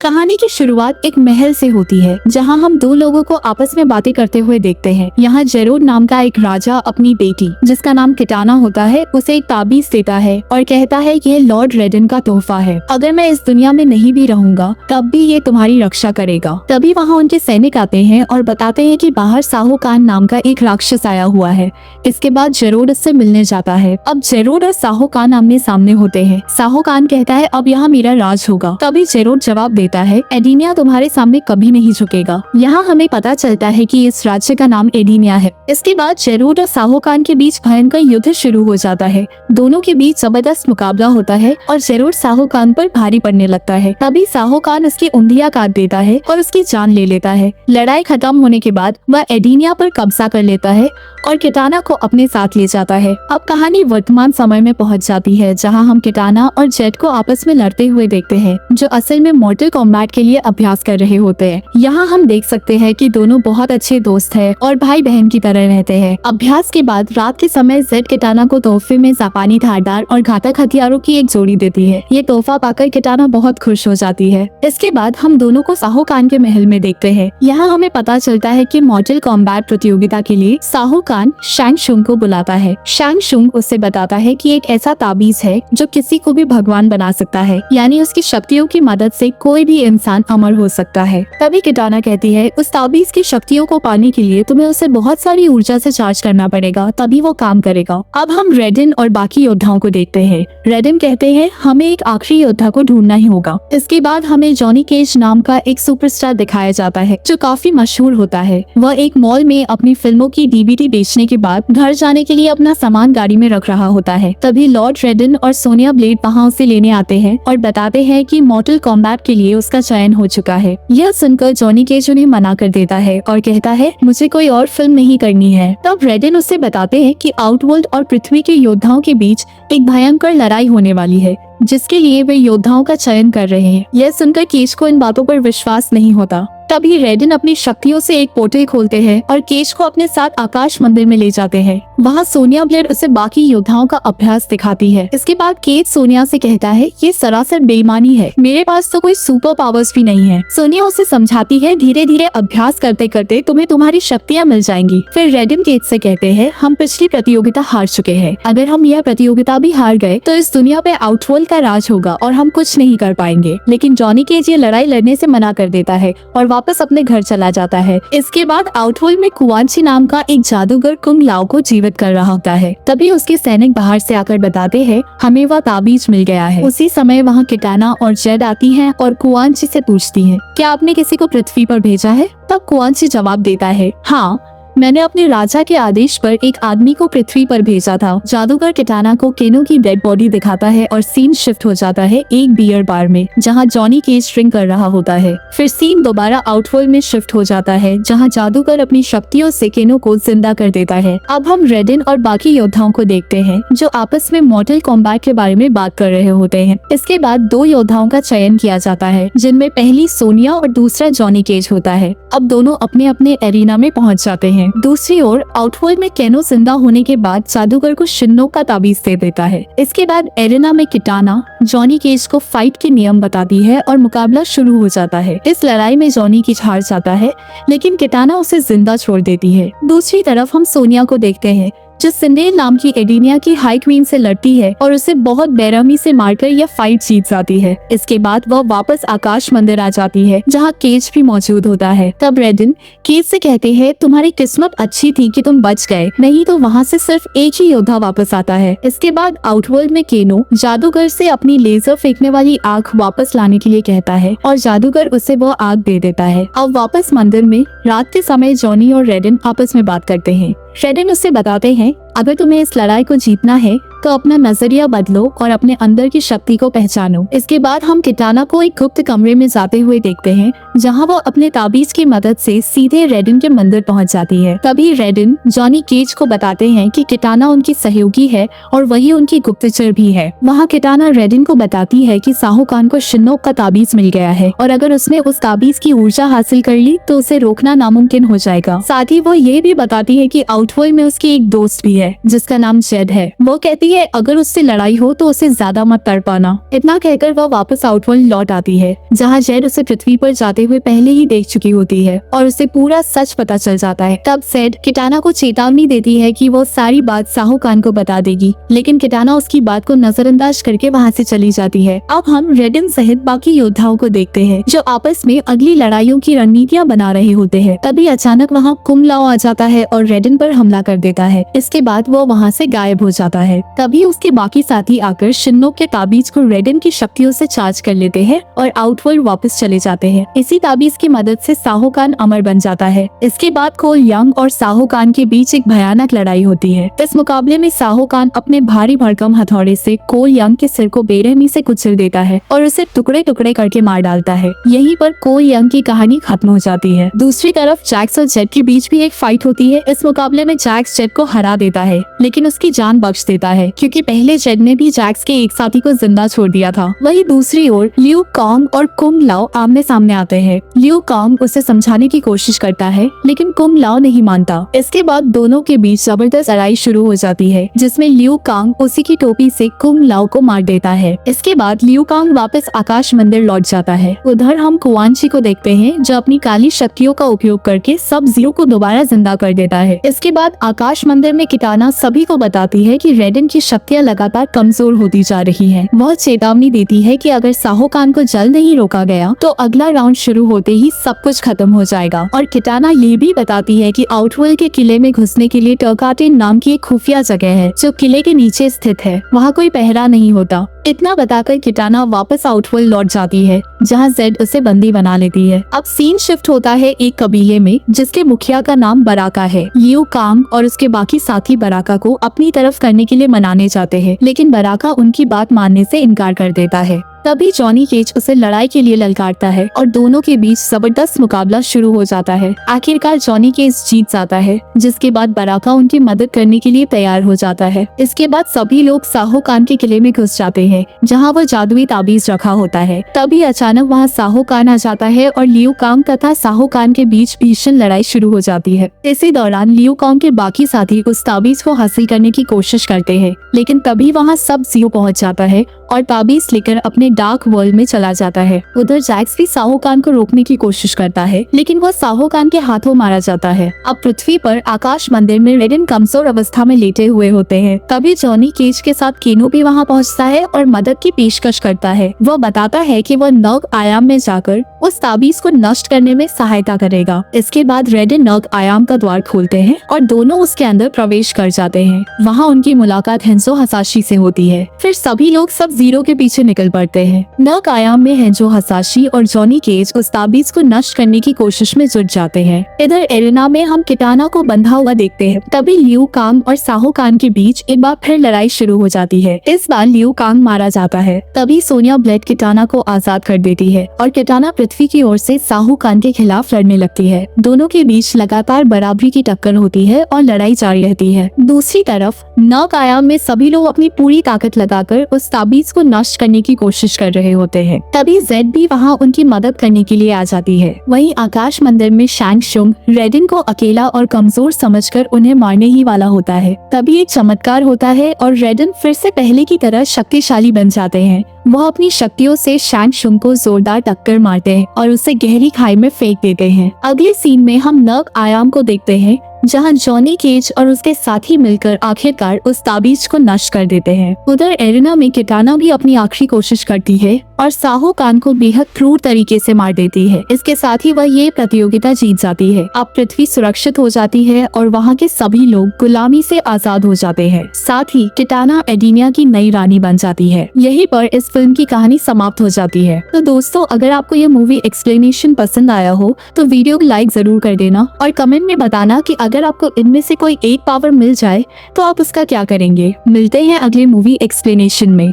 कहानी की शुरुआत एक महल से होती है जहां हम दो लोगों को आपस में बातें करते हुए देखते हैं। यहाँ जेरोड नाम का एक राजा अपनी बेटी जिसका नाम किटाना होता है उसे एक ताबीज देता है और कहता है कि यह लॉर्ड रेडन का तोहफा है। अगर मैं इस दुनिया में नहीं भी रहूंगा तब भी ये तुम्हारी रक्षा करेगा। तभी वहाँ उनके सैनिक आते हैं और बताते हैं कि बाहर साहूकान नाम का एक राक्षस आया हुआ है। इसके बाद जेरोड उससे मिलने जाता है। अब जेरोड और साहूकान आमने सामने होते हैं। साहूकान कहता है अब यहाँ मेरा राज होगा। तभी जेरोड जवाब देता है एडिनिया तुम्हारे सामने कभी नहीं झुकेगा। यहाँ हमें पता चलता है कि इस राज्य का नाम एडिनिया है। इसके बाद जेरोड और साहूकान के बीच भयंकर युद्ध शुरू हो जाता है। दोनों के बीच जबरदस्त मुकाबला होता है और जेरोड साहूकान पर भारी पड़ने लगता है। तभी साहूकान उसकी उंगलियां काट देता है और उसकी जान ले लेता है। लड़ाई खत्म होने के बाद वह एडिनिया पर कब्जा कर लेता है और किटाना को अपने साथ ले जाता है। अब कहानी वर्तमान समय में पहुंच जाती है जहां हम किटाना और जेड को आपस में लड़ते हुए देखते हैं जो असल में मॉर्टल कॉम्बैट के लिए अभ्यास कर रहे होते हैं। यहाँ हम देख सकते हैं कि दोनों बहुत अच्छे दोस्त हैं और भाई बहन की तरह रहते हैं। अभ्यास के बाद रात के समय जेड किटाना को तोहफे में जापानी धारदार और घातक हथियारों की एक जोड़ी देती है। ये तोहफा पाकर किटाना बहुत खुश हो जाती है। इसके बाद हम दोनों को साहूकान के महल में देखते हैं। यहाँ हमें पता चलता है कि मॉर्टल कॉम्बैट प्रतियोगिता के लिए साहूकान शैंग शुंग को बुलाता है। शैंग शुंग उससे बताता है कि एक ऐसा ताबीज है जो किसी को भी भगवान बना सकता है, यानी उसकी शक्तियों की मदद से कोई भी इंसान अमर हो सकता है। तभी किटाना कहती है उस ताबीज की शक्तियों को पाने के लिए तुम्हें उसे बहुत सारी ऊर्जा से चार्ज करना पड़ेगा तभी वो काम करेगा। अब हम रेडिन और बाकी योद्धाओं को देखते हैं। रेडिन कहते हैं हमें एक आखिरी योद्धा को ढूंढना ही होगा। इसके बाद हमें जॉनी केज नाम का एक सुपरस्टार दिखाया जाता है जो काफी मशहूर होता है। वह एक मॉल में अपनी फिल्मों की डीवीडी बेचने के बाद घर जाने के लिए अपना सामान गाड़ी में रख रहा होता है। तभी लॉर्ड रेडन और सोनिया ब्लेड वहाँ उसे लेने आते हैं और बताते हैं कि मॉर्टल कॉम्बैट के लिए उसका चयन हो चुका है। यह सुनकर जॉनी केज उन्हें मना कर देता है और कहता है मुझे कोई और फिल्म नहीं करनी है। तब रेडन उससे बताते हैं कि आउटवर्ल्ड और पृथ्वी के योद्धाओं के बीच एक भयंकर लड़ाई होने वाली है जिसके लिए वे योद्धाओं का चयन कर रहे हैं। यह सुनकर केज को इन बातों पर विश्वास नहीं होता। तभी रेडन अपनी शक्तियों से एक पोर्टल खोलते हैं और केज को अपने साथ आकाश मंदिर में ले जाते हैं। वहाँ सोनिया ब्लेड उसे बाकी योद्धाओं का अभ्यास दिखाती है। इसके बाद केज सोनिया से कहता है ये सरासर बेईमानी है, मेरे पास तो कोई सुपर पावर्स भी नहीं है। सोनिया उसे समझाती है धीरे धीरे अभ्यास करते करते तुम्हें तुम्हारी शक्तियाँ मिल जाएंगी। फिर रेडन केज से कहते हैं हम पिछली प्रतियोगिता हार चुके हैं, अगर हम यह प्रतियोगिता भी हार गए तो इस दुनिया पे आउटवर्ल्ड का राज होगा और हम कुछ नहीं कर पाएंगे। लेकिन जॉनी केज ये लड़ाई लड़ने से मना कर देता है और वापस अपने घर चला जाता है। इसके बाद आउटवर्ल्ड में कुआंची नाम का एक जादूगर कुंग लाओ को जीवित कर रहा होता है। तभी उसके सैनिक बाहर से आकर बताते हैं हमें वह ताबीज मिल गया है। उसी समय वहाँ किटाना और जेड आती हैं और कुआंची से पूछती हैं क्या आपने किसी को पृथ्वी पर भेजा है? तब कुआंची जवाब देता है हाँ, मैंने अपने राजा के आदेश पर एक आदमी को पृथ्वी पर भेजा था। जादूगर किटाना को केनो की डेड बॉडी दिखाता है और सीन शिफ्ट हो जाता है एक बियर बार में जहां जॉनी केज ड्रिंक कर रहा होता है। फिर सीन दोबारा आउटवर्ल्ड में शिफ्ट हो जाता है जहां जादूगर अपनी शक्तियों से केनो को जिंदा कर देता है। अब हम रेडिन और बाकी योद्धाओं को देखते हैं जो आपस में मॉर्टल कॉम्बैट के बारे में बात कर रहे होते हैं। इसके बाद दो योद्धाओं का चयन किया जाता है जिनमें पहली सोनिया और दूसरा जॉनी केज होता है। अब दोनों अपने अपने एरिना में पहुँच जाते हैं। दूसरी ओर आउटवर्ल्ड में केनो जिंदा होने के बाद जादूगर को शिन्नोक का ताबीज दे देता है। इसके बाद एरिना में किटाना जॉनी केज को फाइट के नियम बताती है और मुकाबला शुरू हो जाता है। इस लड़ाई में जॉनी केज हार जाता है लेकिन किटाना उसे जिंदा छोड़ देती है। दूसरी तरफ हम सोनिया को देखते हैं जो सिंडेल नाम की एडिनिया की हाई क्वीन से लड़ती है और उसे बहुत बेरहमी से मारकर यह फाइट जीत जाती है। इसके बाद वह वापस आकाश मंदिर आ जाती है जहां केज भी मौजूद होता है। तब रेडिन केज से कहते हैं तुम्हारी किस्मत अच्छी थी कि तुम बच गए, नहीं तो वहां से सिर्फ एक ही योद्धा वापस आता है। इसके बाद आउटवर्ल्ड में केनो जादूगर से अपनी लेजर फेंकने वाली आग वापस लाने के लिए कहता है और जादूगर उसे वो आग दे देता है। अब वापस मंदिर में रात के समय जॉनी और रेडिन आपस में बात करते हैं। रेडिन उससे बताते हैं अगर तुम्हें इस लड़ाई को जीतना है तो अपना नजरिया बदलो और अपने अंदर की शक्ति को पहचानो। इसके बाद हम किटाना को एक गुप्त कमरे में जाते हुए देखते हैं जहां वो अपने ताबीज की मदद से सीधे रेडिन के मंदिर पहुंच जाती है। तभी रेडिन जॉनी केज को बताते हैं कि किटाना उनकी सहयोगी है और वही उनकी गुप्तचर भी है। वहाँ किटाना रेडिन को बताती है कि साहूकान को शिन्नोक का ताबीज मिल गया है और अगर उसने उस ताबीज की ऊर्जा हासिल कर ली तो उसे रोकना नामुमकिन हो जाएगा। साथ ही वो ये भी बताती है कि आउटवर्ल्ड में उसकी एक दोस्त भी है जिसका नाम जेड है। वो कहती है अगर उससे लड़ाई हो तो उसे ज्यादा मत तड़पाना। इतना कहकर वह वापस आउटवर्ल्ड लौट आती है जहाँ जेड उसे पृथ्वी पर जाते हुए पहले ही देख चुकी होती है और उसे पूरा सच पता चल जाता है। तब जेड किटाना को चेतावनी देती है कि वो सारी बात साहू कान को बता देगी, लेकिन किटाना उसकी बात को नजरअंदाज करके वहाँ से चली जाती है। अब हम रेडिन सहित बाकी योद्धाओं को देखते हैं जो आपस में अगली लड़ाइयों की रणनीतियाँ बना रहे होते हैं। तभी अचानक वहाँ कुंग लाओ आ जाता है और रेडिन पर हमला कर देता है। इसके बाद वो वहाँ से गायब हो जाता है। तभी उसके बाकी साथी आकर शिन्नो के ताबीज को रेडिन की शक्तियों से चार्ज कर लेते हैं और आउटवर्ल्ड वापस चले जाते हैं। इसी ताबीज की मदद से साहू कान अमर बन जाता है। इसके बाद कोल यंग और साहू कान के बीच एक भयानक लड़ाई होती है। इस मुकाबले में साहू कान अपने भारी भरकम हथौड़े से कोल यंग के सिर को बेरहमी से कुचल देता है और उसे टुकड़े टुकड़े करके मार डालता है। यहीं पर कोल यंग की कहानी खत्म हो जाती है। दूसरी तरफ जैक्स और जेड के बीच भी एक फाइट होती है। इस मुकाबले में जैक्स जेड को हरा देता है लेकिन उसकी जान बख्श देता है क्योंकि पहले जेड ने भी जैक्स के एक साथी को जिंदा छोड़ दिया था। वहीं दूसरी ओर लियू कांग और कुंग लाओ आमने सामने आते हैं। लियू कांग उसे समझाने की कोशिश करता है लेकिन कुंग लाओ नहीं मानता। इसके बाद दोनों के बीच जबरदस्त लड़ाई शुरू हो जाती है जिसमें लियू कांग उसी की टोपी से कुंग लाओ को मार देता है। इसके बाद लियू कांग वापस आकाश मंदिर लौट जाता है। उधर हम कुआनची को देखते हैं जो अपनी काली शक्तियों का उपयोग करके सब जीरो को दोबारा जिंदा कर देता है। इसके बाद आकाश मंदिर में किटाना सभी को बताती है कि रेडिन की शक्तियाँ लगातार कमजोर होती जा रही हैं। वह चेतावनी देती है कि अगर साहू कान को जल्द नहीं रोका गया तो अगला राउंड शुरू होते ही सब कुछ खत्म हो जाएगा। और किटाना ये भी बताती है कि आउटवर्ल्ड के किले में घुसने के लिए टर्काटेन नाम की एक खुफिया जगह है जो किले के नीचे स्थित है। वहाँ कोई पहरा नहीं होता। इतना बताकर किटाना वापस आउटवर्ल्ड लौट जाती है जहाँ जेड उसे बंदी बना लेती है। अब सीन शिफ्ट होता है एक कबीले में जिसके मुखिया का नाम बराका है। लियू कांग और उसके बाकी साथी बराका को अपनी तरफ करने के लिए मनाने जाते हैं लेकिन बराका उनकी बात मानने से इनकार कर देता है। तभी जॉनी केज उसे लड़ाई के लिए ललकारता है और दोनों के बीच जबरदस्त मुकाबला शुरू हो जाता है। आखिरकार जॉनी केज जीत जाता है जिसके बाद बराका उनकी मदद करने के लिए तैयार हो जाता है। इसके बाद सभी लोग साहू कान के किले में घुस जाते हैं जहां वो जादुई ताबीज रखा होता है। तभी अचानक वहां साहू कान आ जाता है और लियू कांग तथा साहू कान के बीच भीषण लड़ाई शुरू हो जाती है। इसी दौरान लियू कांग के बाकी साथी उस ताबीज को हासिल करने की कोशिश करते हैं लेकिन तभी वहाँ सब जीरो पहुँच जाता है और ताबीज लेकर अपने डार्क वर्ल्ड में चला जाता है। उधर जैक्स भी साहू कान को रोकने की कोशिश करता है लेकिन वह साहू कान के हाथों मारा जाता है। अब पृथ्वी पर आकाश मंदिर में रेडिन कमजोर अवस्था में लेटे हुए होते हैं। तभी जॉनी केज के साथ केनो भी वहां पहुंचता है और मदद की पेशकश करता है। वह बताता है कि वह नग आयाम में जाकर उस ताबीज को नष्ट करने में सहायता करेगा। इसके बाद रेडिन नग आयाम का द्वार खोलते हैं और दोनों उसके अंदर प्रवेश कर जाते हैं। वहाँ उनकी मुलाकात हेंजो हसाशी से होती है। फिर सभी लोग सब जीरो के पीछे निकल पड़ते हैं। नग आयाम में हेंजो हसाशी और जॉनी केज उस ताबीज को नष्ट करने की कोशिश में जुट जाते हैं। इधर एरेना में हम किटाना को बंधा हुआ देखते हैं। तभी लियू कांग और साहू कान के बीच एक बार फिर लड़ाई शुरू हो जाती है। इस बार लियू कांग मारा जाता है। तभी सोनिया ब्लेड किटाना को आजाद कर देती है और किटाना पृथ्वी की ओर से साहू कान के खिलाफ लड़ने लगती है। दोनों के बीच लगातार बराबरी की टक्कर होती है और लड़ाई जारी रहती है। दूसरी तरफ नग आयाम में सभी लोग अपनी पूरी ताकत लगाकर उस ताबीज को नष्ट करने की कोशिश कर रहे होते हैं। तभी जेड भी वहाँ उनकी मदद करने के लिए आ जाती है। वहीं आकाश मंदिर में शैंग शुंग रेडिन को अकेला और कमजोर समझकर उन्हें मारने ही वाला होता है। तभी एक चमत्कार होता है और रेडिन फिर से पहले की तरह शक्तिशाली बन जाते हैं। वह अपनी शक्तियों से शैंग शुंग को जोरदार टक्कर मारते हैं और उसे गहरी खाई में फेंक देते हैं। अगले सीन में हम नग आयाम को देखते हैं जहां जॉनी केज और उसके साथी मिलकर आखिरकार उस ताबीज को नष्ट कर देते हैं। उधर एरेना में किटाना भी अपनी आखिरी कोशिश करती है और साहू कान को बेहद क्रूर तरीके से मार देती है। इसके साथ ही वह ये प्रतियोगिता जीत जाती है। अब पृथ्वी सुरक्षित हो जाती है और वहाँ के सभी लोग गुलामी से आजाद हो जाते हैं। साथ ही किटाना एडिनिया की नई रानी बन जाती है। यहीं पर इस फिल्म की कहानी समाप्त हो जाती है। तो दोस्तों, अगर आपको ये मूवी एक्सप्लेनेशन पसंद आया हो तो वीडियो को लाइक जरूर कर देना और कमेंट में बताना कि अगर आपको इनमें से कोई एक पावर मिल जाए तो आप उसका क्या करेंगे। मिलते हैं अगले मूवी एक्सप्लेनेशन में।